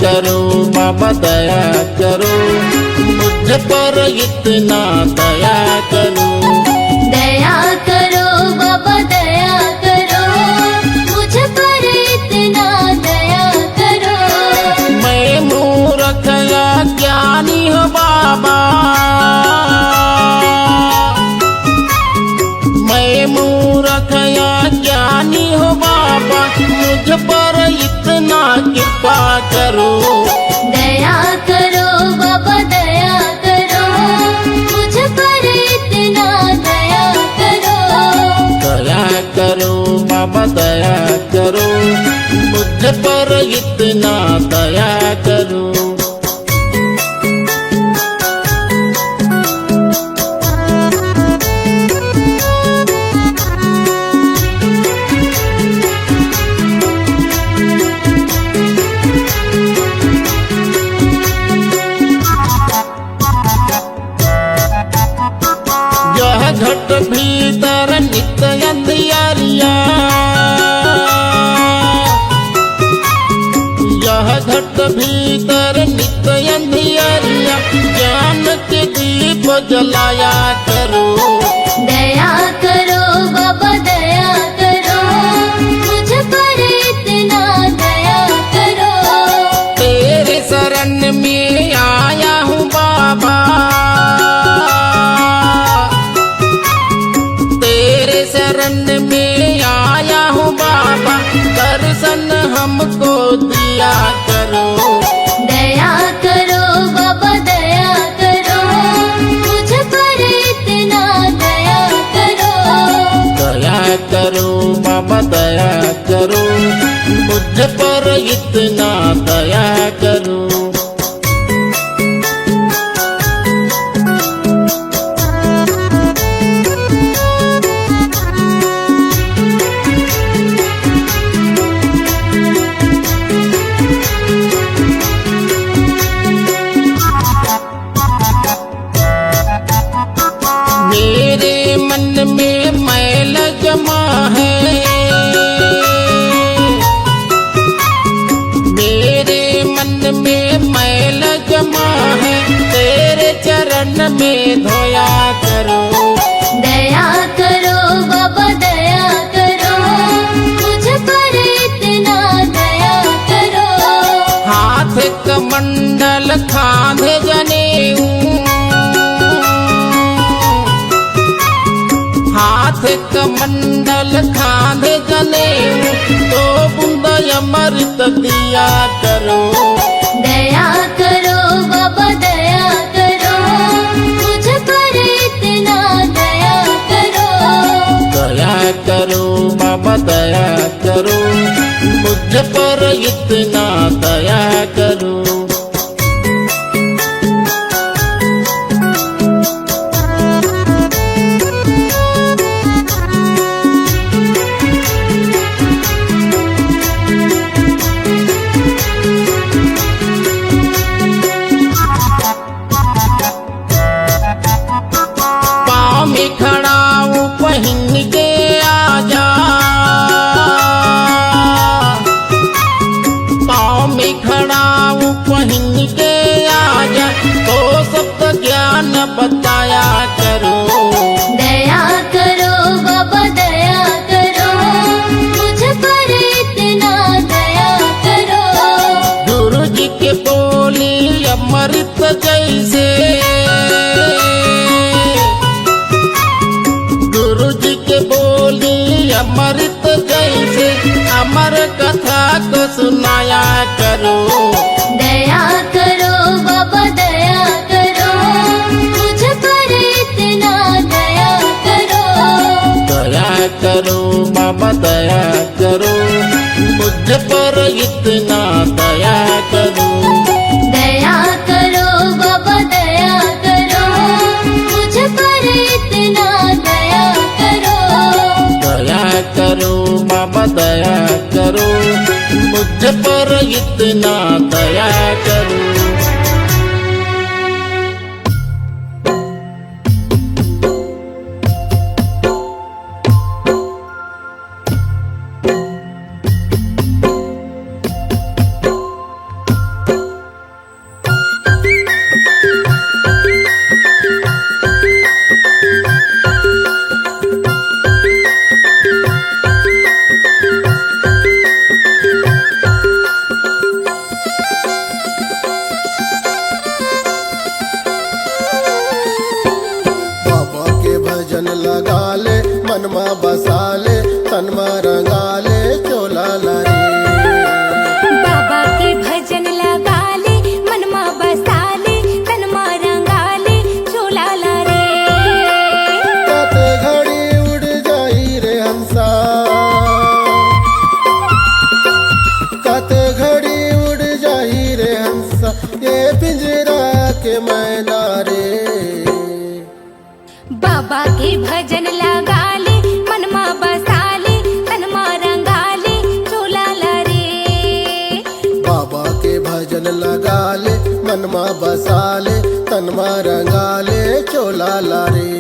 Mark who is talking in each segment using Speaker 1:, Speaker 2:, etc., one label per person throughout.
Speaker 1: करो बाबा दया करो, मुझ पर इतना दया करो।
Speaker 2: दया करो बाबा दया करो, मुझ पर इतना दया करो।
Speaker 1: मैं मूर्ख या ज्ञानी हूँ बाबा, मैं मूर्ख या ज्ञानी हूँ बाबा, मुझ पर इतना कृपा करो।
Speaker 2: दया करो बाबा दया करो, मुझ पर इतना दया करो।
Speaker 1: दया करो बाबा दया करो, मुझ पर इतना दया करो। यह घट भीतर नित्य अंधियारिया, यह घट भीतर नित्य अंधियारिया, ज्ञान के दीप जलाया करो।
Speaker 2: दया करो बाबा दया करो, मुझ पर इतना दया करो।
Speaker 1: तेरे शरण में आया हूँ बाबा, तेरे शरण में आया हूँ बाबा, दर्शन हमको दिया करो।
Speaker 2: दया करो बाबा दया करो, मुझ पर इतना दया करो।
Speaker 1: दया करो बाबा दया करो, मुझ पर इतना दया करो। मेरे मन में मैल जमा है, मेरे मन में मैल जमा है, तेरे चरण में धोया करो।
Speaker 2: दया करो बाबा दया करो, मुझ पर इतना दया करो।
Speaker 1: हाथ कमंडल खांधे जनेऊ, हाथ कमंडल खांधे जनेऊ, तो बूंद अमृत दिया करो।
Speaker 2: दया करो बाबा दया करो, मुझ पर इतना दया करो।
Speaker 1: दया करो बाबा दया करो, मुझ पर इतना दया करो। पाँव में खड़ा हूँ पहन के आजा, पाँव में खड़ा हूँ पहन के आजा, तो सब ज्ञान बताया करो।
Speaker 2: दया करो बाबा दया करो, मुझ पर इतना दया करो।
Speaker 1: गुरु जी के बोली अमृत जैसे, गुरु जी के बोली अमृत जैसे, अमर कथा को सुनाया करो।
Speaker 2: दया करो बाबा दया करो, मुझ पर इतना दया करो।
Speaker 1: दया करो बाबा दया करो, मुझ पर इतना दया करो।
Speaker 2: दया करो बाबा दया करो, मुझ पर इतना दया करो।
Speaker 1: दया करो बाबा दया करो, मुझ पर इतना दया करो। के मैना रे।
Speaker 2: बाबा के भजन लगा ले मनमा बसा ले तनमा रंगा ले चोला ला रे।
Speaker 1: बाबा के भजन लगा ले मनमा बसा ले तनमा रंगा ले चोला ला रे।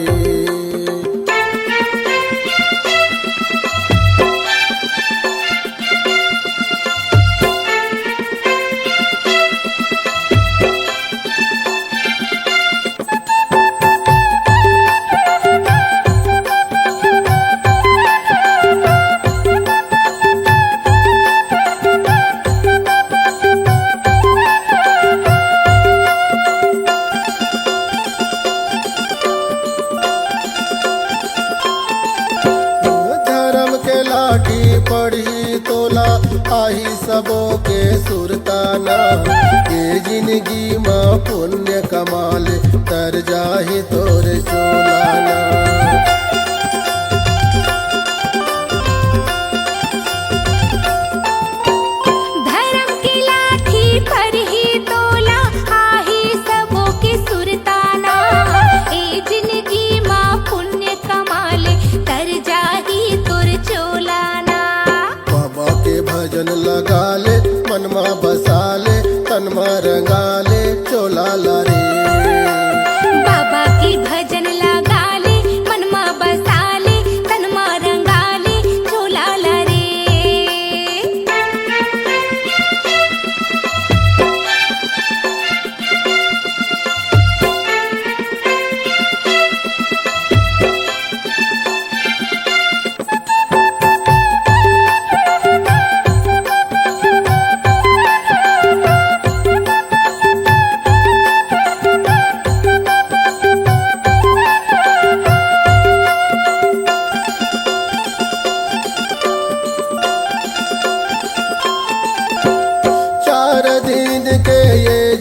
Speaker 1: पढ़ी तोला आही सबो के सुरताना। ये जिंदगी माँ पुण्य कमाल तर जाही तोरे सोलाना।
Speaker 2: धर्म की लाठी पर ही तोला आही सबो के सुरताना। ये जिंदगी माँ पुण्य कमाले तर जाही तोर चोलाना।
Speaker 1: भजन लगा ले मनमा बसा ले तनमा रंगा ले चोला ला रे।
Speaker 2: बाबा की भजन लगा ले मनमा बसा ले तनमा रंगा ले चोला ला रे।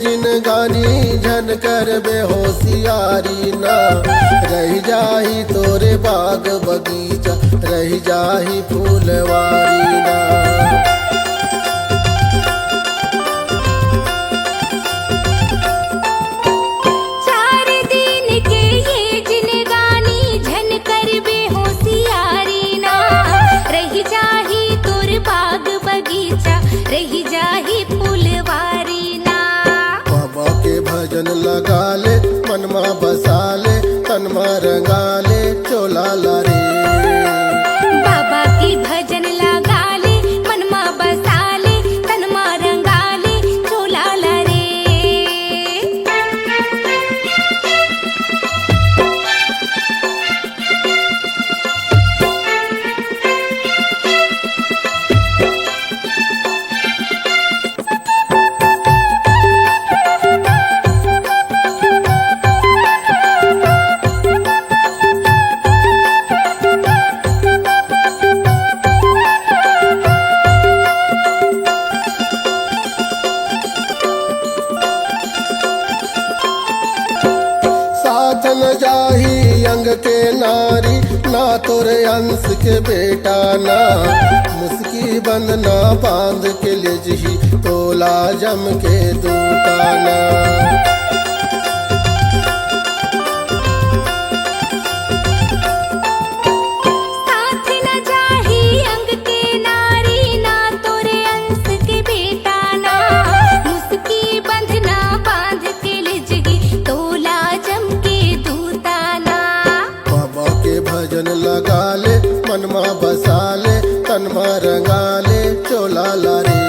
Speaker 1: जिनगानी झन कर बेहोशियारी ना। रह जाही तोरे बाग बगीचा रह जाही फूलवारी ना।
Speaker 2: चार दिन के ये जिनगानी झन कर बेहोशियारी ना। रह जाही तोर बाग बगीचा रह जाही फूलवारी ना।
Speaker 1: भजन लगा ले मनमा बसा ले तनमा रंगा ले चोला ला रे।
Speaker 2: बाबा की भजन लगा ले मनमा बसा ले तनमा रंगा ले चोला ला रे।
Speaker 1: न जाही अंग के नारी ना तोरे अंश के बेटा ना। मुस्की बंद ना बांध के ले जही तोला जम के दूताना।
Speaker 2: साथ न जाही अंग के नारी ना तोरे अंश के बेटा ना। मुस्की बंध ना बांध के ले जही तोला जम के दूताना।
Speaker 1: बाबा के भजन लगा ले मनमा बसा ले तनमा रंगा ले चोला ला रे।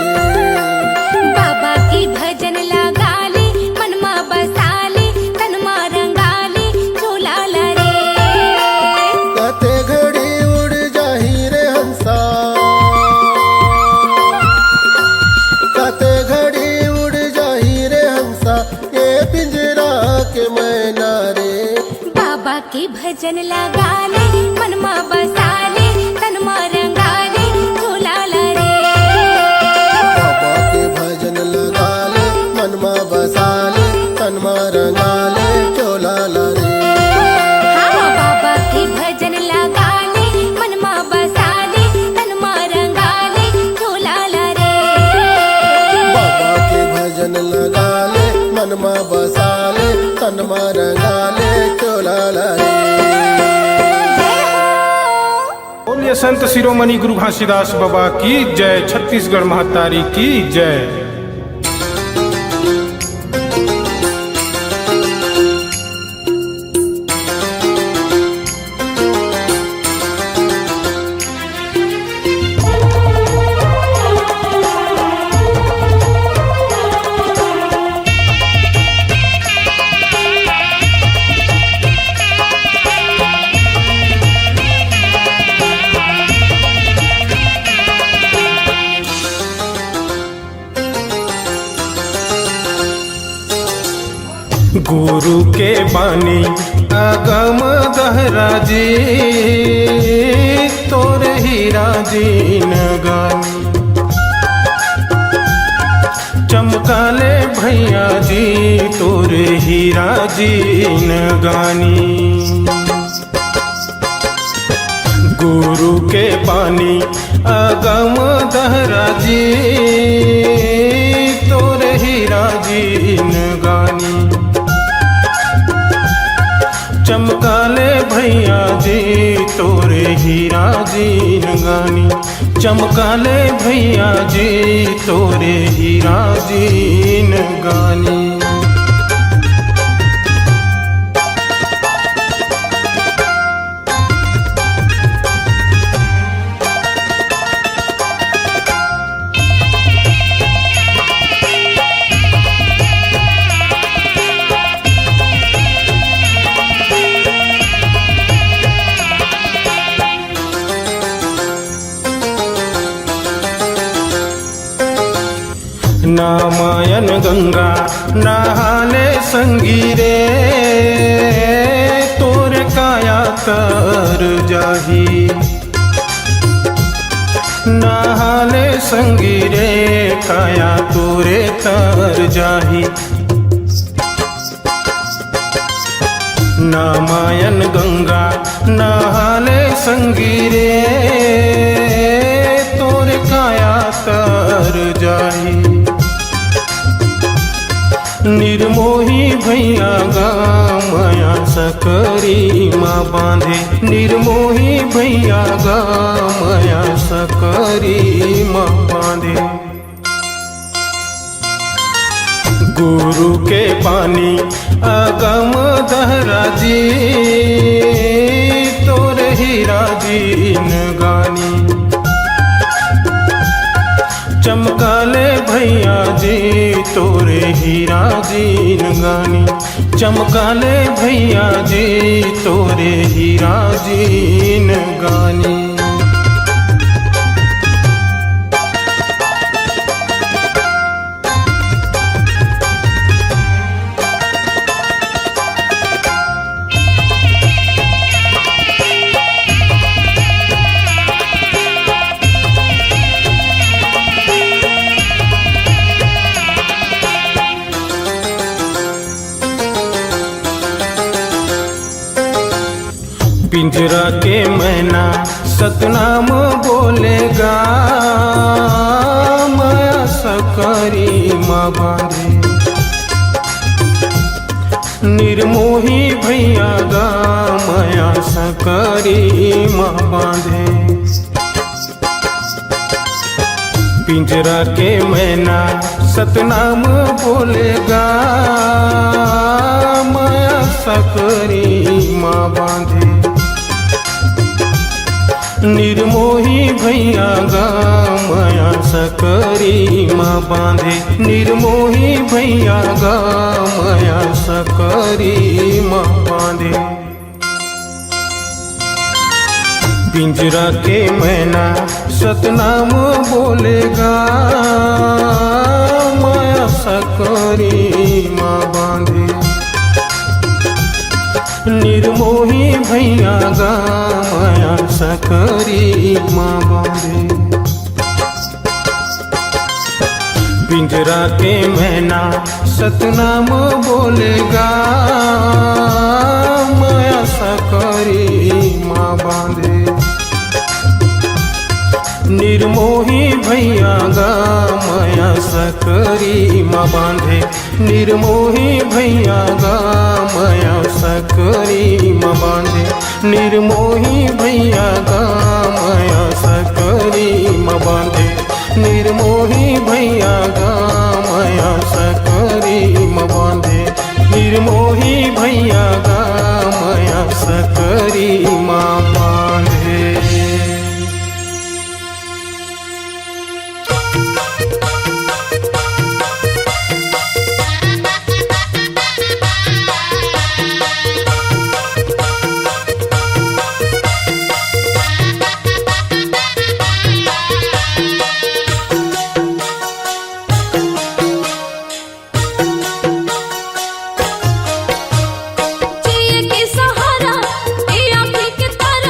Speaker 2: बाबा की भजन लगा ले मनमा बसा ले तनमा रंगा ले चोला ला रे।
Speaker 1: कते घड़ी उड़ जाही रे हंसा। कते घड़ी उड़ जाही रे हंसा ये पिंजरा के मैना रे।
Speaker 2: बाबा के भजन लगा ले मनमा बसा ले तनमा रंगा ले चोला ला रे।
Speaker 1: बाबा के भजन लगा ले मनमा बसा ले तनमा रंगा ले चोला ला रे।
Speaker 2: हाँ बाबा के भजन लगा ले मनमा बसा ले तनमा रंगा ले चोला ला रे।
Speaker 1: बाबा के भजन लगा ले मनमा बसाले तनमा रंगाले चोला लाए।
Speaker 3: बोलिए संत शिरोमणि गुरु घासीदास बाबा की जय। छत्तीसगढ़ महतारी की जय। गुरु के बानी अगम दहरा जी तोरे हीरा जी नगानी। चमकाले भैया जी तोरे हीरा जी नगानी। गुरु के बानी अगम दहरा जी तोरे हीरा जी नगानी। चमकाले भैया जी तोरे हीरा जी नगानी। चमकाले भैया जी तोरे हीरा जी नगानी। नामायन गंगा नहाले संगीरे तोरे काया तर जाही। नहाले संगीरे काया तोरे तर जाही। नामायन गंगा नहाले संगीरे तोरे काया तर जाही। निर्मोही भैया गा माया सकरी माँ बांधे। निर्मोही भैया गा माया सकरी माँ बांधे। गुरु के पानी अगम दहरा जी तोरे हीरा जी नगानी। चमकाले भैया जी तोरे हीरा जी नगानी। चमकाले भैया जी तोरे हीरा जी नगानी। पिंजरा के मैना सतनाम बोलेगा माया सकरी माँ बांधे। निर्मोही भैया गा माया सकरी माँ बांधे। पिंजरा के मैना सतनाम बोलेगा माया सकरी माँ बांधे। निर्मोही भैया गा माया सकरी माँ बांधे। निर्मोही भैया गा माया सकरी माँ बांधे। पिंजरा के मैना सतनाम बोलेगा माया सकरी माँ बांधे। निर्मोही भैया गा माया सकरी माँ बांधे। पिंजरा के मैना सतनाम बोलेगा माया सकरी माँ बांधे। निर्मोही भैया गा माया सकरी माँ बांधे निर्मोही भैया गा माया सकरी माँ बांधे निर्मोही भैया गा माया सकरी माँ बांधे निर्मोही भैया गा माया सकरी माँ बांधे निर्मोही भैया गा माया सकरी माँ बांधे।
Speaker 2: जिए के सहारा ए आँखें के तारा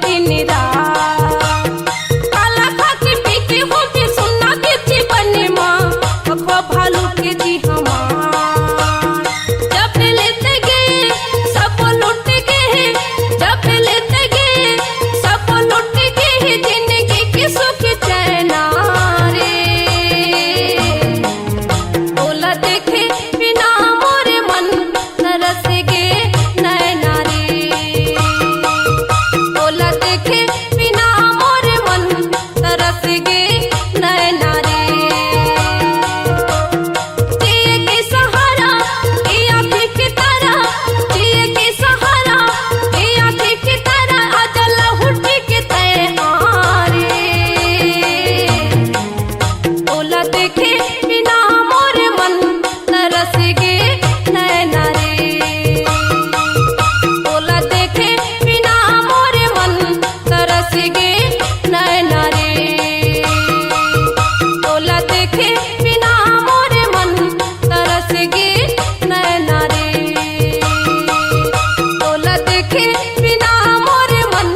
Speaker 2: दिन रात। काला खा के पी के हो के सुनना के जीवन माँ अखवा भालू के जी हमार। जब लेते गए सब लुट गए, जब लेते गए सब लुट गए, जिंदगी के सुख चैना रे। बोला देखे बिना मोरे मन तरस गे नैना रे। बोला देखे बिना मोरे मन तरस गे नैना रे। जिए के सहारा के आँखें की तरह, जिए के सहारा के आँखें की तरह, आजा लहुटी के तैयारे। बोला देखे बिना मोरे मन तरस गे नैना रे। बोला देखे बिना मोरे मन तरस गे नैना रे। बोला देखे बिना मोरे मन तरस गे नैना रे। बोला देखे बिना मोरे मन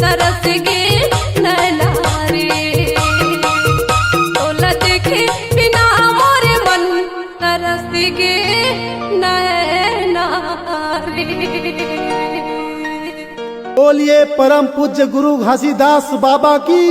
Speaker 2: तरस गे नैना रे। बोला देखे बिना मोरे मन तरस गे नैना रे।
Speaker 4: बोलिए परम पूज्य गुरु घासीदास बाबा की।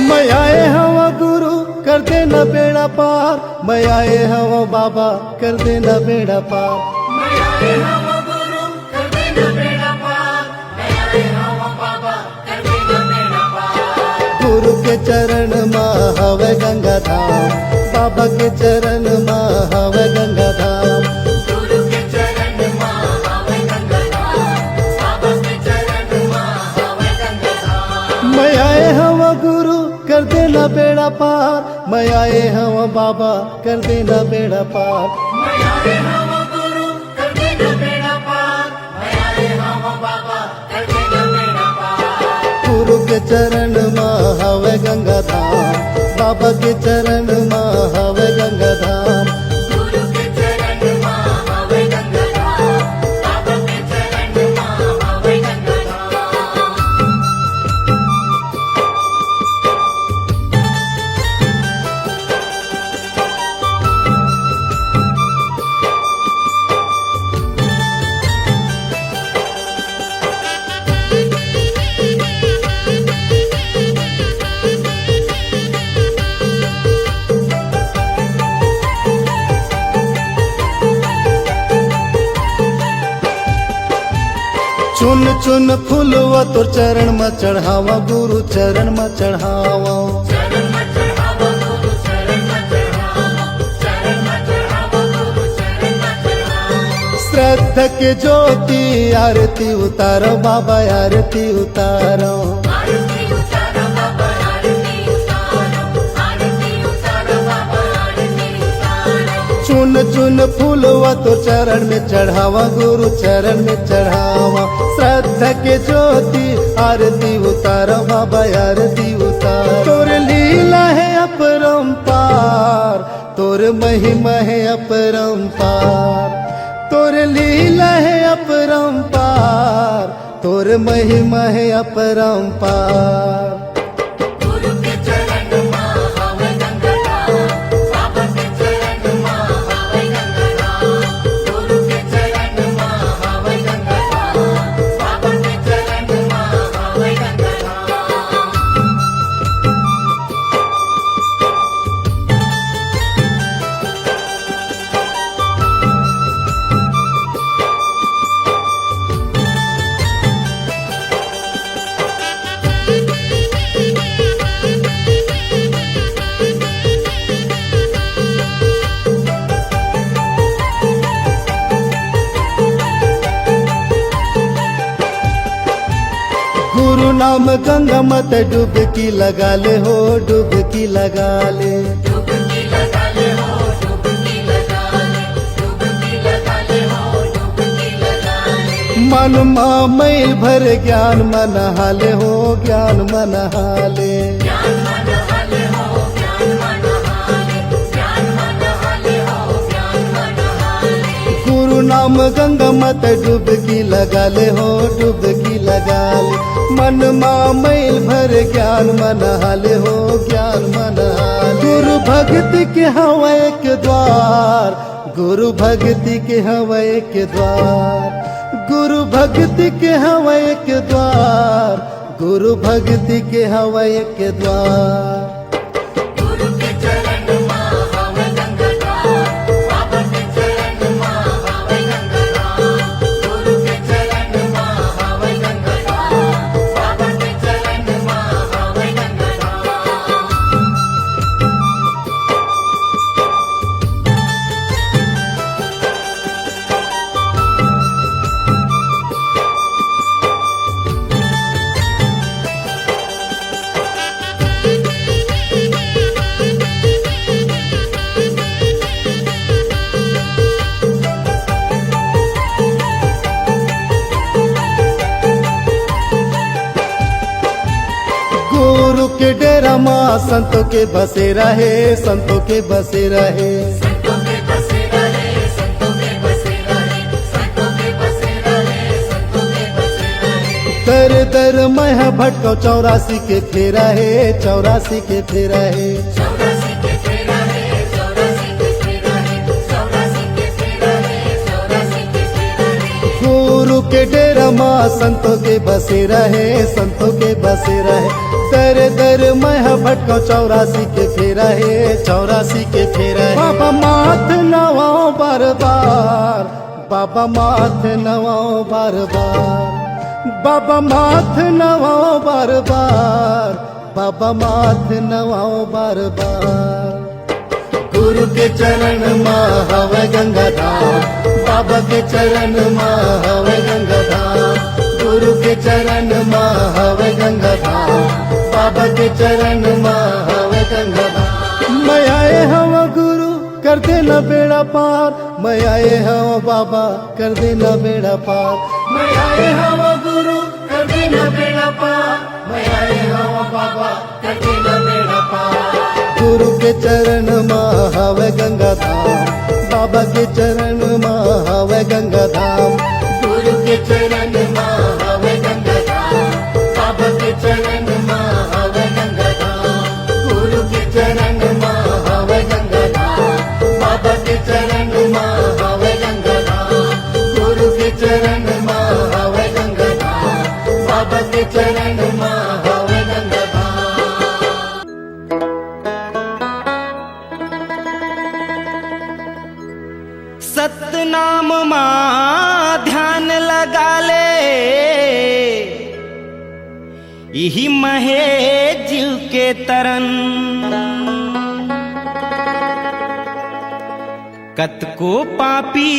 Speaker 4: मैं आए हवा गुरु कर देना बेड़ा पार, मैं आए हवा बाबा कर देना बेड़ा पार। गुरु के चरण माँ हवे गंगा धाम, बाबा के चरण माँ हवे गंगा धाम। मैं आए हवा गुरु कर देना बेड़ा पार, मैं आए हवा बाबा कर देना बेड़ा पार। गुरु के चरण माँ हवे गंगा धाम, बाबा के चरण माँ हवे गंगा धाम। चुन चुन फूलवा तोर चरण में चढ़ावा, गुरु चरण में चढ़ावा। श्रद्धा के ज्योति आरती उतारो बाबा, आरती उतारो। चुन चुन फूलवा तो चरण में चढ़ावा, गुरु चरण में चढ़ावा। श्रद्धा के ज्योति आरती उतारो बाबा, आरती उतारो। तोर लीला है अपरंपार, तोर महिमा है अपरंपार। तोर लीला है अपरंपार, तोर महिमा है अपरंपार। गुरु नाम गंगा मत डुबकी लगा ले हो, डुबकी डुबकी लगा ले।
Speaker 2: डुबकी लगा ले हो, डुबकी लगा ले, डुबकी लगा ले हो, डुबकी लगा ले।
Speaker 4: मन मैल भर ज्ञान मन हाले हो, ज्ञान मन हाले।
Speaker 2: ज्ञान मन हाले हो, ज्ञान मन हाले, ज्ञान मन हाले हो, ज्ञान मन हाले।
Speaker 4: गुरु नाम गंगा मत डुबकी लगा ले हो, डुबकी लगा ले। मन मैल भर ज्ञान मन हाले हो, ज्ञान मन हाले। गुरु भक्ति के हवा एक द्वार, गुरु भक्ति के हवा एक द्वार, गुरु भक्ति के हवा एक द्वार, गुरु भक्ति के हवा एक द्वार।
Speaker 2: गुरु के चरण मां हवे गंगा द्वार, बाबा के चरण मां हवे गंगा द्वार। गुरु के चरण मां हवे गंगा द्वार, बाबा के चरण मां हवे गंगा द्वार।
Speaker 4: गुरु के डेरा माँ संतों के बसे रहे, संतों के बसे रहे।
Speaker 2: संतों के बसे रहे, संतों के बसे रहे, संतों के बसे रहे, संतों के बसे रहे।
Speaker 4: दर दर मैं भटको 84 के फेरा है, 84 के फेरा है।
Speaker 2: 84 के फेरा है, 84 के फेरा है, 84 के फेरा है, 84 के फेरा है।
Speaker 4: गुरु के डेरा माँ संतों के बसे रहे, संतों के बसे रहे। दर दर मैं भटको 84 के फेरा है, 84 के फेरा है। बाबा माथ नवाओ बार बार, बाबा माथ नवाओ बार बार, बाबा माथ नवाओ बार बार, बाबा माथ नवाओ बार बार। गुरु के चरण माँ हवे गंगा धाम, बाबा के चरण माँ हवे गंगा धाम। गुरु के चरण माँ हवे गंगा धाम, बाबा के चरण माँ हवे गंगा धाम। मैं आए हवा गुरु कर देना बेड़ा पार, मैं आए हवा बाबा कर देना बेड़ा पार। मैं आए हवा गुरु कर देना बेड़ा पार, मैं आए हवा बाबा कर देना बेड़ा पार। गुरु के चरण माँ हवे गंगा धाम, बाबा के चरण माँ हवे गंगा धाम। गुरु के चरण माँ हवे गंगा धाम, बाबा के चरण माँ हवे गंगा धाम। गुरु के चरण माँ हवे गंगा धाम, बाबा के चरण माँ हवे गंगा धाम। गुरु के चरण माँ हवे गंगा धाम, बाबा के चरण माँ हवे गंगा धाम।
Speaker 5: सतनाम माँ ध्यान लगा ले, यही महे जीव के तरन। कतको पापी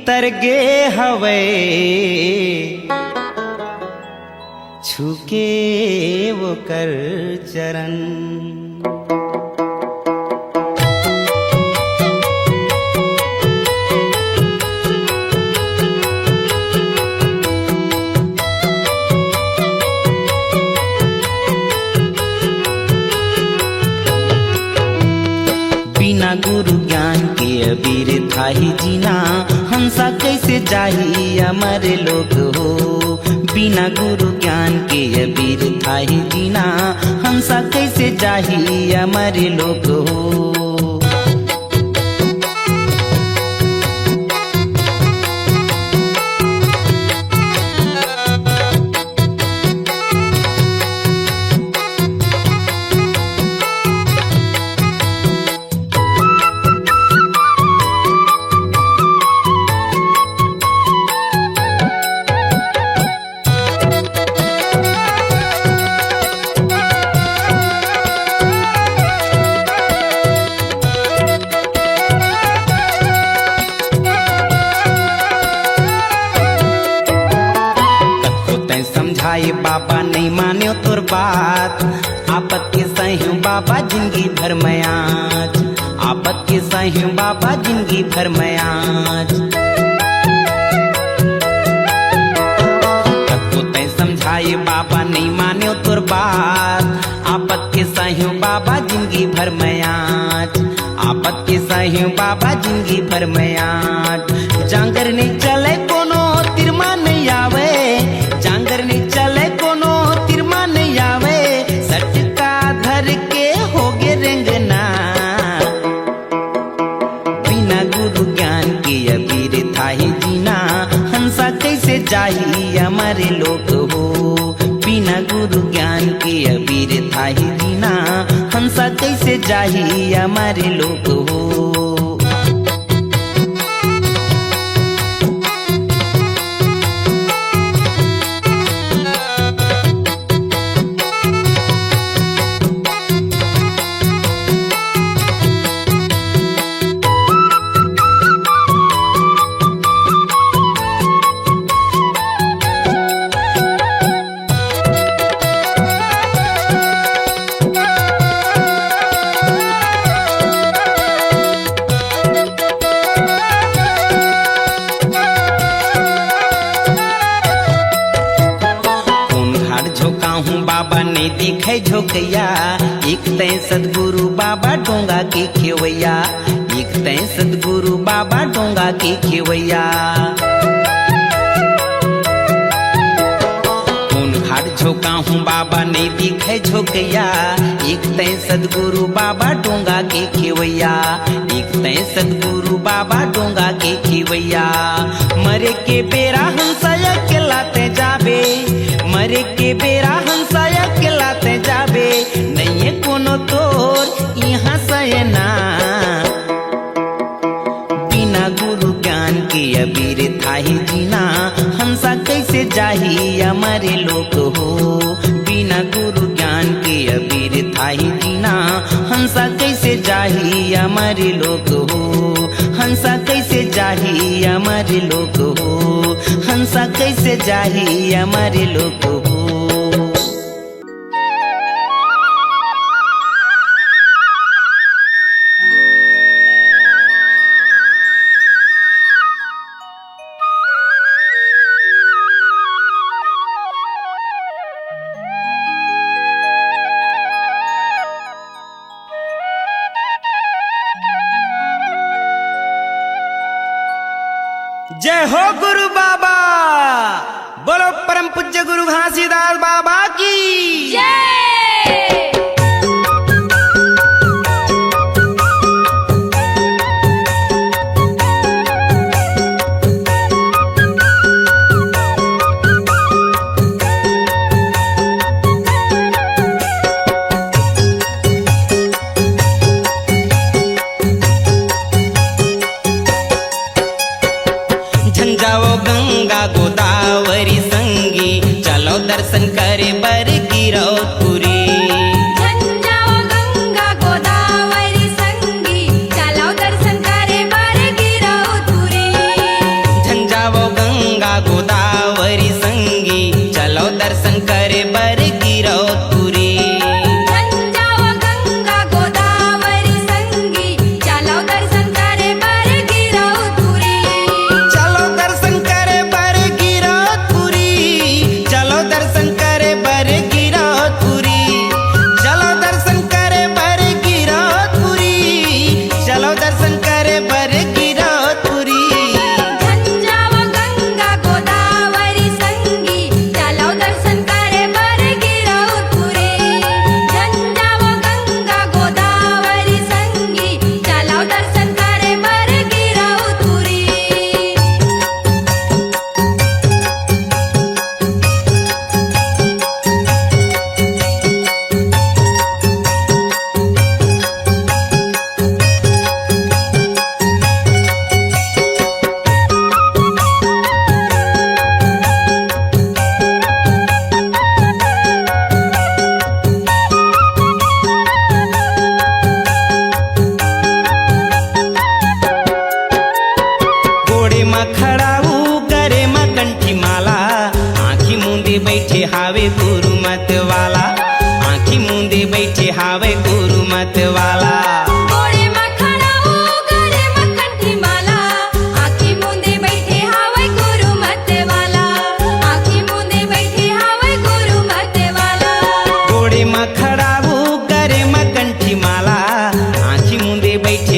Speaker 5: तरगे हवे, छुके वो कर चरण। बिना गुरु ज्ञान के अबीर थाही जीना, हंसा कैसे जाही अमर लोग हो। बिना गुरु ज्ञान के अबीर थाही जीना, हंसा कैसे जाही अमर लोग हो। भर में आज, आपत के सही बाबा जिंदगी भर में आज। कतो तय समझाए बाबा नहीं माने तोर बात, आपत के सही बाबा जिंदगी भर में आज, आपत के सही बाबा जिंदगी भर में आज। जांगर नहीं चले कोनो तिरमा नहीं आवे, जांगर नहीं चले कोनो तिरमा नहीं आवे, सटका धर के होगे रेंगना। बिना गुरु ज्ञान के अबीर थाही जीना, हंसा कैसे जाही हमारे लोग हो। बिना गुरु ज्ञान के अबीर थाही जीना, हंसा कैसे जाही हमारे लोग हो। बाबा ने दिखे झोंकैया, एक तय सदगुरु बाबा डोंगा के खेवैया, एक तय सदगुरु बाबा डोंगा के खेवैया। कौन घाट झोंका हूँ बाबा ने दिखे झोंकैया, एक तय सदगुरु बाबा डोंगा के खेवैया, एक तय सदगुरु बाबा डोंगा के खेवैया। मरे के बेरा हंसा अकेलाते जाबे, मरे के बेरा हंसा अकेलाते जाबे, नहीं है कोनो तोर यहाँ सयना। बिना गुरु ज्ञान के अबीर थाही जीना, हंसा कैसे जाही हमारे लोग हो। बिना गुरु ज्ञान के अबीर थाही जीना, हंसा कैसे जाही हमारे लोग हो। हंसा कैसे जाही हमारे लोग हो, हंसा कैसे जाही हमारे लोग हो। जय हो गुरु बाबा, बोलो परम पूज्य गुरु घासीदास बाबा की
Speaker 2: जय।
Speaker 5: झंझाओ गंगा गोदावरी संगी, चलो दर्शन करे बर गिरो तू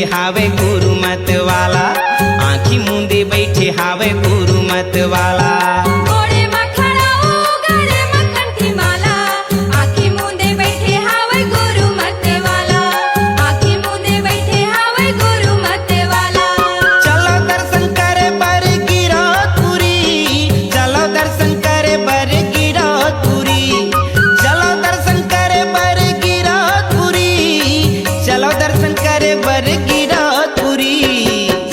Speaker 5: बैठे हावे गुरु मत वाला, आँखी मूंदे बैठे हावे गुरु मत वाला।
Speaker 2: घोड़े में खड़ा हो गले में कंठी माला, आँखी मूंदे बैठे हावे गुरु मत वाला, आँखी मूंदे बैठे हावे गुरु मत वाला।
Speaker 5: चलो दर्शन करे बर गिरौदपुरी, चलो दर्शन करे बर गिरौदपुरी, चलो दर्शन करे बर गिरौदपुरी, चलो दर्शन करे बर गिरौदपुरी।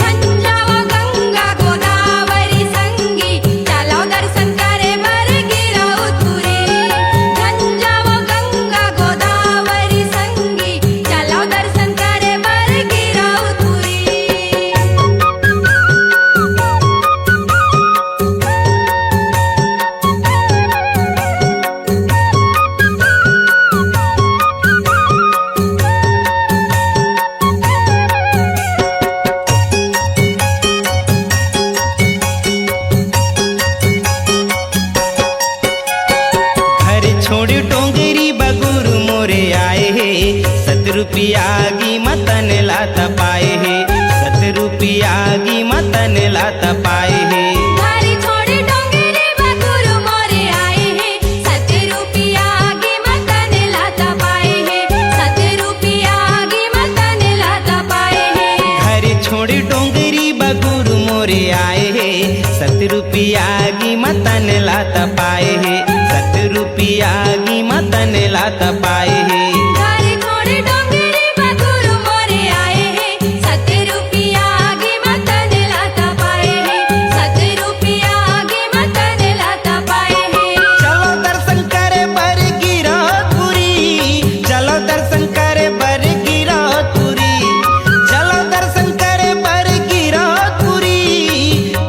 Speaker 2: झंझावा गंगा गोदावरी संगी, चलो दर्शन करे बर गिरौदपुरी। झंझावा गंगा गोदावरी संगी, चलो दर्शन करे बर गिरौदपुरी।
Speaker 5: घर छोड़ डोंगरी बगुरु मोरे आए हे, 7 रुपया की मतन लाता पाए हे, 7 रुपया की मतन लाता पाए हे।
Speaker 2: धारी छोड़े डोंगरे बगुरु मोरे आए हैं, 7 रुपया की मतन लाता पाए हैं, 7 रुपया की मतन लाता पाए हैं।
Speaker 5: घर छोड़ डोंगरी बगुरु मोरे आए हे, 7 रुपया की मतन लाता पाए हे, 7 रुपया की मतन लाता पाए हे।
Speaker 2: धारी छोड़े डोंगरे बगुरु मोरे आए हैं, 7 रुपया की मतन लाता पाए हैं, 7 रुपया की मतन लाता पाए हैं।
Speaker 5: चलो दर्शन करे बर गिरौदपुरी, चलो दर्शन करे बर गिरौदपुरी, चलो दर्शन करे बर गिरौदपुरी,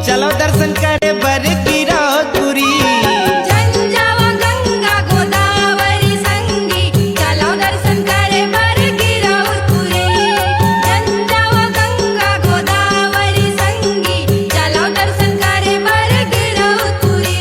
Speaker 5: चलो दर्शन करे बर गिरौदपुरी।
Speaker 2: झंझावा गंगा गोदावरी संगी, चलो दर्शन करे बर गिरौदपुरी। झंझावा गंगा गोदावरी संगी, चलो दर्शन करे बर गिरौदपुरी।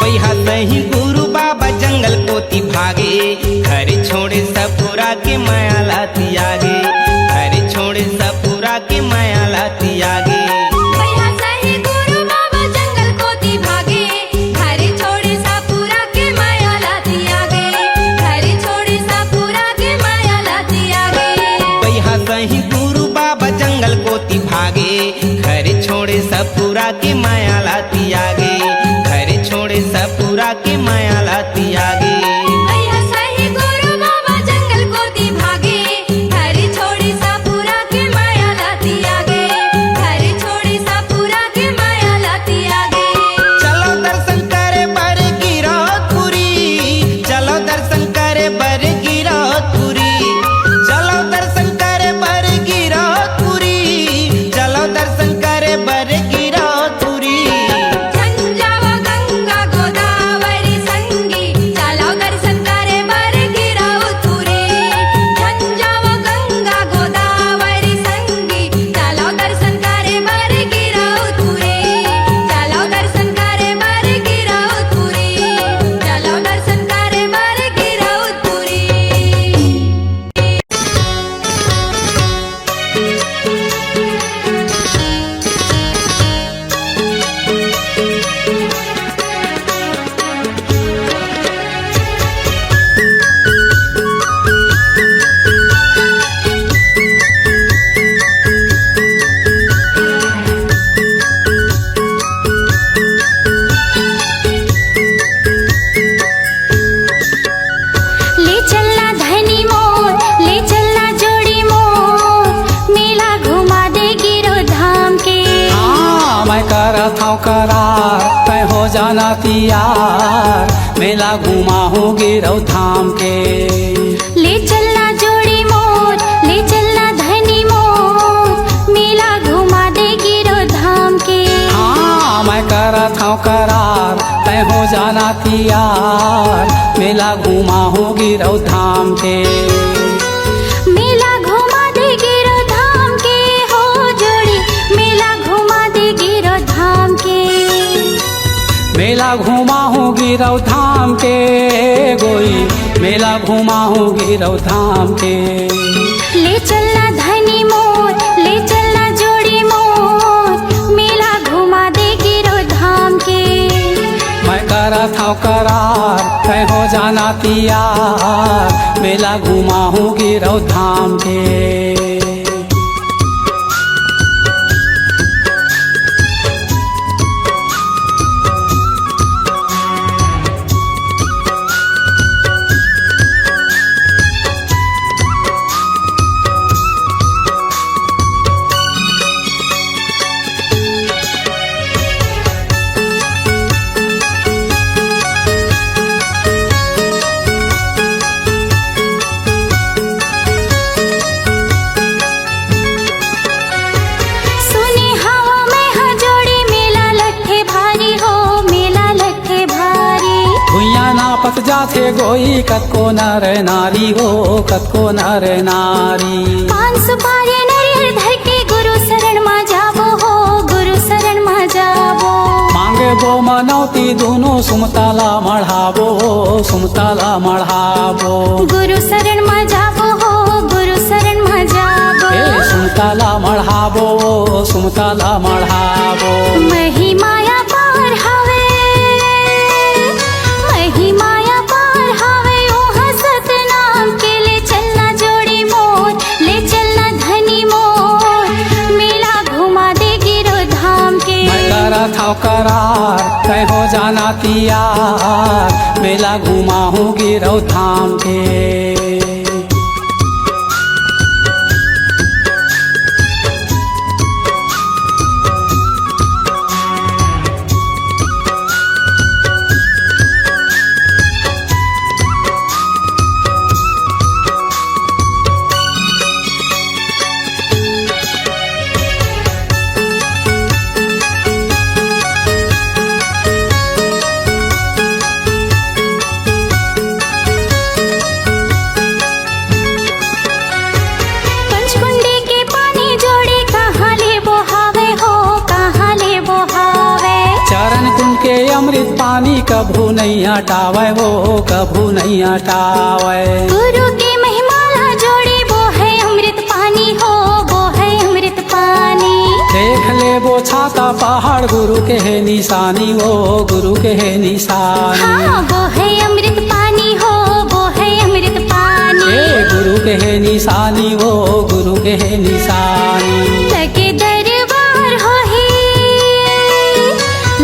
Speaker 5: बैहा सही गुरु बाबा जंगल पोती भागे, घर छोड़े सपुरा के माया लाती आगे, घर छोड़े सपुरा के माया लाती आगे।
Speaker 2: भैया सही गुरु बाबा जंगल कोती भागे, घर छोड़े सापुरा के माया लाती आगे, घर छोड़े सापुरा के माया लाती आगे।
Speaker 5: बैहा सही गुरु बाबा जंगल पोती भागे, घर छोड़े सपुरा के माया लाती आगे, घर छोड़े सपुरा के माया लाती आगे।
Speaker 2: भैया सही गुरु बाबा जंगल कोती भागे, घर छोड़े सापुरा के माया लाती आगे, घर छोड़े सापुरा के माया लाती आगे।
Speaker 5: चलो दर्शन करे बर गिरौदपुरी, चलो दर्शन करे बर गिरौदपुरी, चलो दर्शन करे बर गिरौदपुरी, चलो दर्शन करे बर गिरौदपुरी।
Speaker 2: झंझावा गंगा गोदावरी संगी, चलो दर्शन करे बर गिरौदपुरी। झंझावा गंगा गोदावरी संगी, चलो दर्शन करे बर गिरौदपुरी, चलो दर्शन करे बर गिरौदपुरी, चलो दर्शन करे बर गिरौदपुरी। ले चलना धनी मोर, ले चलना जोड़ी मोर, मेला घुमा दे गिरो धाम के।
Speaker 6: हाँ मैं करत हूँ करार, तय हो जाना तैयार, मेला घुमा हूँ गिरौ थाम के।
Speaker 2: ले चलना जोड़ी मोर, ले चलना धनी मोर,
Speaker 6: करार तय हो जाना तैयार मेला घुमा हूँ गिरौ धाम के
Speaker 2: मेला घुमा दे गिरो धाम के हो जोड़ी मेला घुमा दे गिरो धाम के
Speaker 6: मेला घुमा हूँ गिरौ धाम के गोई मेला घुमा हूँ गिरौ धाम के
Speaker 2: ले चलना धनी मोर ले चलना जोड़ी मोर मेला घुमा दे गिरो धाम के
Speaker 6: मैं करत हूँ करार तय हो जाना तैयार मेला घुमा हूँ गिरौ धाम के
Speaker 2: सुने हवा में हजोड़ी मेला लट्ठे भारी हो मेला लट्ठे भारी
Speaker 6: भुइया नापत जाथे गोई कतको नर नारी हो कतको नर नारी
Speaker 2: पान सुपारी नरियर धर के गुरु शरण मा जाबो हो गुरु शरण मा जाबो
Speaker 6: मांगे बो मनौती दोनों सुमताला मढ़ाबो सुमताला मढ़ाबो
Speaker 2: गुरु शरण मा जाबो हो गुरु शरण मा जाबो
Speaker 6: ए सुमताला मढ़ाबो सुमताला मढ़ाबो
Speaker 2: महिमाया पार हवे महिमाया पार हवे ओहा सतनाम के ले चलना जोड़ी मोर ले चलना धनी मोर मेला घुमा दे गिरो धाम के
Speaker 6: मैं करत हूँ करार तय हो जाना तैयार मेला घुमा हूँ गिरौ धाम के
Speaker 2: पंचकुंडी के पानी जोड़ी कहाँ ले बोहावे हो कहाँ ले बोहावे
Speaker 6: चरण कुंड के अमृत पानी कभू नहीं हटावे हो कभू नहीं हटावे
Speaker 2: गुरु की महिमाला जोड़ी वो है अमृत पानी हो वो है अमृत पानी
Speaker 6: देख ले वो छाता पहाड़ गुरु के है निशानी वो गुरु के है निशानी
Speaker 2: हाँ वो है अमृत पानी हो वो है अमृत पानी
Speaker 6: ए गुरु के है निशानी वो गुरु के है निशानी
Speaker 2: लगे दरबार हो ही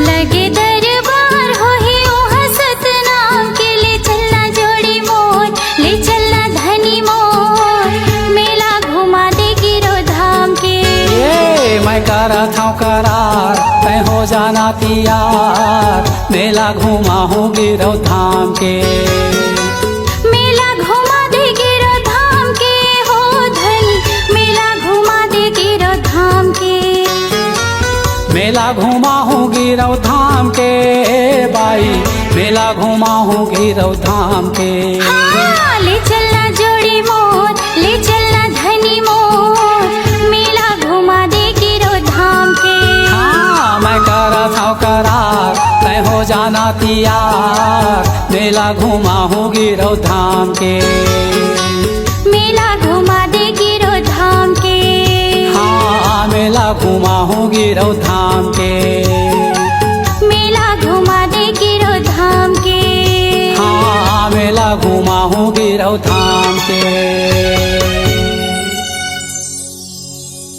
Speaker 2: लगे दरबार हो ही ओहा सतनाम के ले चलना जोड़ी मोर ले चलना धनी मोर मेला घुमा दे गिरो धाम के
Speaker 6: ये मैं करत हूँ करार तय हो जाना तैयार मेला घुमा हूँ गिरौ धाम के
Speaker 2: मेला घुमा दे गिरो धाम के हो धनी मेला घुमा दे गिरो धाम के
Speaker 6: मेला घुमा हूँ गिरौ धाम के बाई मेला घुमा हूँ गिरौ धाम के
Speaker 2: हाँ, ले चलना जोड़ी मोर ले चलना धनी मोर मेला घुमा दे गिरो धाम के
Speaker 6: हाँ मैं करत हूँ करार तय हो जाना तैयार मेला घुमा हूँ गिरौ धाम के
Speaker 2: मेला घुमा दे गिरो धाम के
Speaker 6: हाँ मेला घुमा हूँ गिरौ धाम के
Speaker 2: मेला घुमा दे गिरो धाम के
Speaker 6: हाँ मेला घुमा हूँ गिरौ धाम के